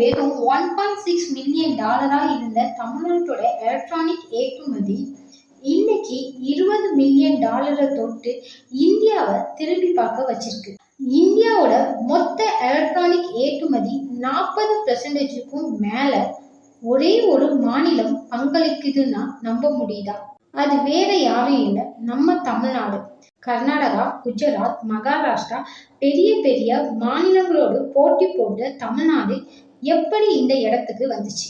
வெறும் $1.6 மில்லியன் இருந்த தமிழ்நாட்டோட எலக்ட்ரானிக் ஏற்றுமதி இன்னைக்கு $20 மில்லியன் தொட்டு இந்தியாவை திரும்பி பார்க்க வச்சிருக்கு. இந்தியாவோட மொத்த எலக்ட்ரானிக் ஏற்றுமதி 40%க்கும் மேல ஒரே ஒரு மாநிலம் பங்களிக்குதுன்னா நம்ப முடியுதா? அது வேற யாரும் இல்லை, நம்ம தமிழ்நாடு. கர்நாடகா, குஜராத், மகாராஷ்டிரா பெரிய பெரிய மாநிலங்களோடு போட்டி போட்டு தமிழ்நாடு எப்படி இந்த இடத்துக்கு வந்துச்சு?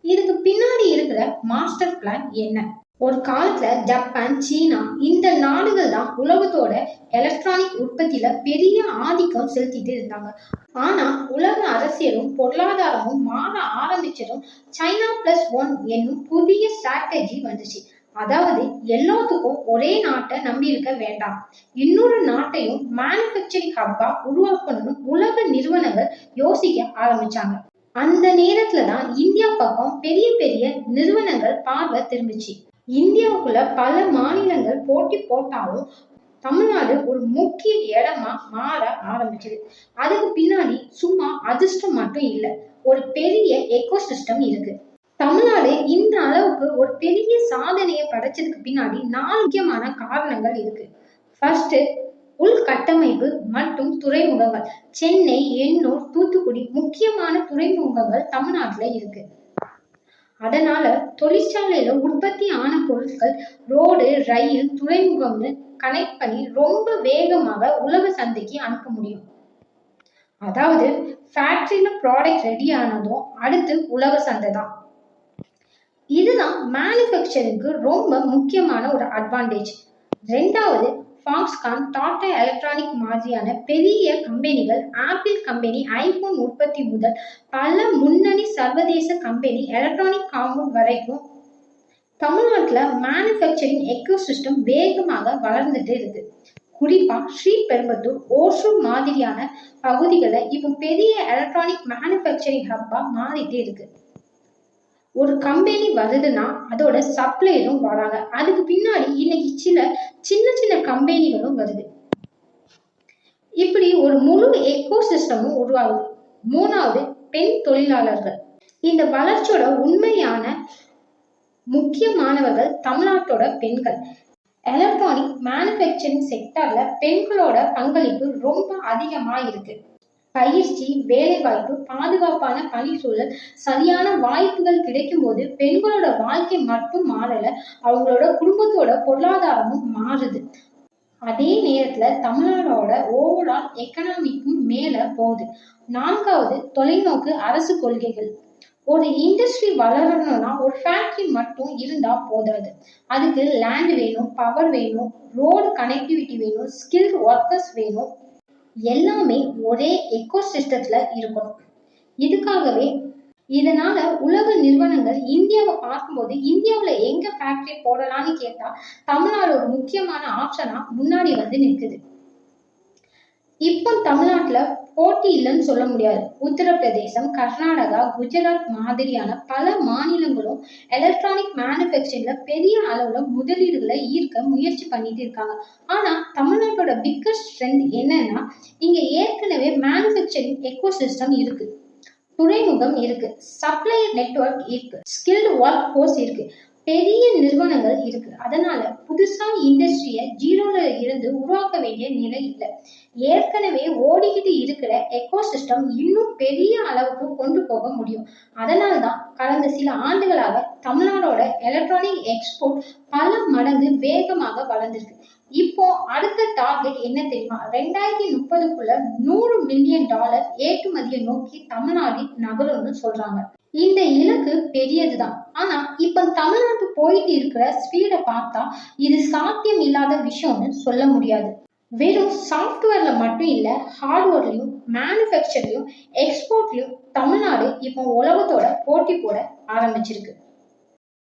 இதுக்கு பின்னாடி இருக்கிற மாஸ்டர் பிளான் என்ன? ஒரு காலத்துல ஜப்பான், சீனா இந்த நாடுகள் தான் உலகத்தோட எலக்ட்ரானிக் உற்பத்தியில பெரிய ஆதிக்கம் செலுத்திட்டு இருந்தாங்க. ஆனா உலக அரசியலும் பொருளாதாரமும் மாற ஆரம்பிச்சதும் China +1 என்னும் புதிய ஸ்ட்ராட்டஜி வந்துச்சு. அதாவது எல்லாத்துக்கும் ஒரே நாட்டை நம்பி இருக்க வேண்டாம், இன்னொரு நாட்டையும் மேனுஃபேக்சரிங் ஹப்பா உருவாக்கணும்னு உலக நிறுவனங்கள் யோசிக்க ஆரம்பிச்சாங்க. அந்த நேரத்துல தான் இந்தியா பக்கம் பெரிய பெரிய நிறுவனங்கள் பார்வை திரும்பிச்சு. இந்தியாவுக்குள்ள பல மாநிலங்கள் போட்டி போட்டாலும் தமிழ்நாடு ஒரு முக்கிய இடமா மாற ஆரம்பிச்சது. அதுக்கு பின்னாடி சும்மா அதிர்ஷ்டம் மட்டும் இல்லை, ஒரு பெரிய எக்கோசிஸ்டம் இருக்கு. தமிழ்நாடு இந்த அளவுக்கு ஒரு பெரிய சாதனையை படைச்சதுக்கு பின்னாடி 4 முக்கியமான காரணங்கள் இருக்கு. ஃபர்ஸ்ட், உள்கட்டமைப்பு மற்றும் துறைமுகங்கள். சென்னை, எண்ணூர், தூத்துக்குடி முக்கியமான துறைமுகங்கள் தமிழ்நாட்டுல இருக்கு. அதனால தொழிற்சாலையில உற்பத்தி ஆன பொருட்கள் ரோடு, ரயில், துறைமுகம்னு கனெக்ட் பண்ணி ரொம்ப வேகமாக உலக சந்தைக்கு அனுப்ப முடியும். அதாவது ஃபேக்டரியில ப்ராடக்ட் ரெடி ஆனதும் அடுத்து உலக சந்தை தான். இதுதான் மேனுஃபேக்சரிங்க்கு ரொம்ப முக்கியமான ஒரு அட்வான்டேஜ். ரெண்டாவது, ஃபாக்ஸ்கான், டாடா எலக்ட்ரானிக் மாதிரியான பெரிய கம்பெனிகள், ஆப்பிள் கம்பெனி ஐபோன் உற்பத்தி முதல் பல முன்னணி சர்வதேச கம்பெனி எலக்ட்ரானிக் காம்பவுண்ட் வரைக்கும் தமிழ்நாட்டுல மேனுஃபேக்சரிங் எக்கோசிஸ்டம் வேகமாக வளர்ந்துட்டு இருக்கு. குறிப்பா ஸ்ரீபெரும்புதூர், ஓசூர் மாதிரியான பகுதிகளில் இப்போ பெரிய எலக்ட்ரானிக் மேனுஃபேக்சரிங் ஹப்பா மாறிட்டே இருக்கு. ஒரு கம்பெனி வருதுன்னா அதோட சப்ளையரும் வராங்க. அதுக்கு பின்னாடி இன்னைக்கு சின்ன சின்ன கம்பெனிகளும் வருது. இப்படி ஒரு முழு எக்கோசிஸ்டமும் உருவாகுது. மூணாவது, பெண் தொழிலாளர்கள். இந்த வளர்ச்சியோட உண்மையான முக்கியமானவர்கள் தமிழ்நாட்டோட பெண்கள். எலக்ட்ரானிக் மேனுஃபேக்சரிங் செக்டர்ல பெண்களோட பங்களிப்பு ரொம்ப அதிகமா இருக்கு. பயிற்சி, வேலைவாய்ப்பு, பாதுகாப்பான பணி சூழல், சரியான வாய்ப்புகள் கிடைக்கும் போது பெண்களோட வாழ்க்கை மட்டும் மாறல, அவங்களோட குடும்பத்தோட பொருளாதாரமும் மாறுது. அதே நேரத்துல தமிழ்நாடோட ஓவரால் எக்கனாமிக்கும் மேல போகுது. நான்காவது, தொலைநோக்கு அரசு கொள்கைகள். ஒரு இண்டஸ்ட்ரி வளரணும்னா ஒரு ஃபேக்டரி மட்டும் இருந்தா போதாது. அதுக்கு லேண்ட் வேணும், பவர் வேணும், ரோடு கனெக்டிவிட்டி வேணும், ஸ்கில்ட் ஒர்க்கர்ஸ் வேணும். எல்லாமே ஒரே எக்கோசிஸ்டத்துல இருக்கணும். இதனால உலக நிறுவனங்கள் இந்தியாவை பார்க்கும்போது இந்தியாவுல எங்க ஃபேக்டரி போடலாம்னு கேட்டா தமிழ்நாடு ஒரு முக்கியமான ஆப்ஷனா முன்னாடி வந்து நிற்குது. இப்போ தமிழ்நாட்டுல போட்டி இல்லைன்னு சொல்ல முடியாது. உத்தரப்பிரதேசம், கர்நாடகா, குஜராத் மாதிரியான பல மாநிலங்களும் எலக்ட்ரானிக் மேனுஃபேக்சரிங்ல பெரிய அளவுல முதலீடுகளை ஈர்க்க முயற்சி பண்ணிட்டு இருக்காங்க. ஆனா தமிழ்நாட்டோட பிக்கஸ்ட் ஸ்ட்ரென்த் என்னன்னா, இங்க ஏற்கனவே மேனுஃபேக்சரிங் எக்கோசிஸ்டம் இருக்கு, துறைமுகம் இருக்கு, சப்ளையர் நெட்வொர்க் இருக்கு, ஸ்கில்டு ஒர்க் ஃபோர்ஸ் இருக்கு, பெரிய நிறுவனங்கள் இருக்கு. அதனால புதுசா இண்டஸ்ட்ரிய ஜீரோல இருந்து உருவாக்க வேண்டிய நிலை இல்லை. ஏற்கனவே ஓடிக்கிட்டு இருக்கிற எக்கோசிஸ்டம் இன்னும் பெரிய அளவுக்கு கொண்டு போக முடியும். அதனால்தான் கடந்த சில ஆண்டுகளாக தமிழ்நாடோட எலக்ட்ரானிக் எக்ஸ்போர்ட் பல மடங்கு வேகமாக வளர்ந்திருக்கு. இப்போ அடுத்த டார்கெட் என்ன தெரியுமா? 2030க்குள்ள $100 மில்லியன் ஏற்றுமதியை நோக்கி தமிழ்நாடு நகரும்னு சொல்றாங்க. இந்த இலக்கு பெரியதுதான். ஆனா இப்ப தமிழ்நாட்டு போயிட்டு இருக்கிற ஸ்பீடை பார்த்தா இது சாத்தியம் இல்லாத விஷயம்னு சொல்ல முடியாது. வெறும் சாஃப்ட்வேர்ல மட்டும் இல்ல, ஹார்ட்வேர்லயும், மேனுஃபேக்சர்லயும், எக்ஸ்போர்ட்லயும் தமிழ்நாடு இப்போ உலகத்தோட போட்டி போட ஆரம்பிச்சிருக்கு.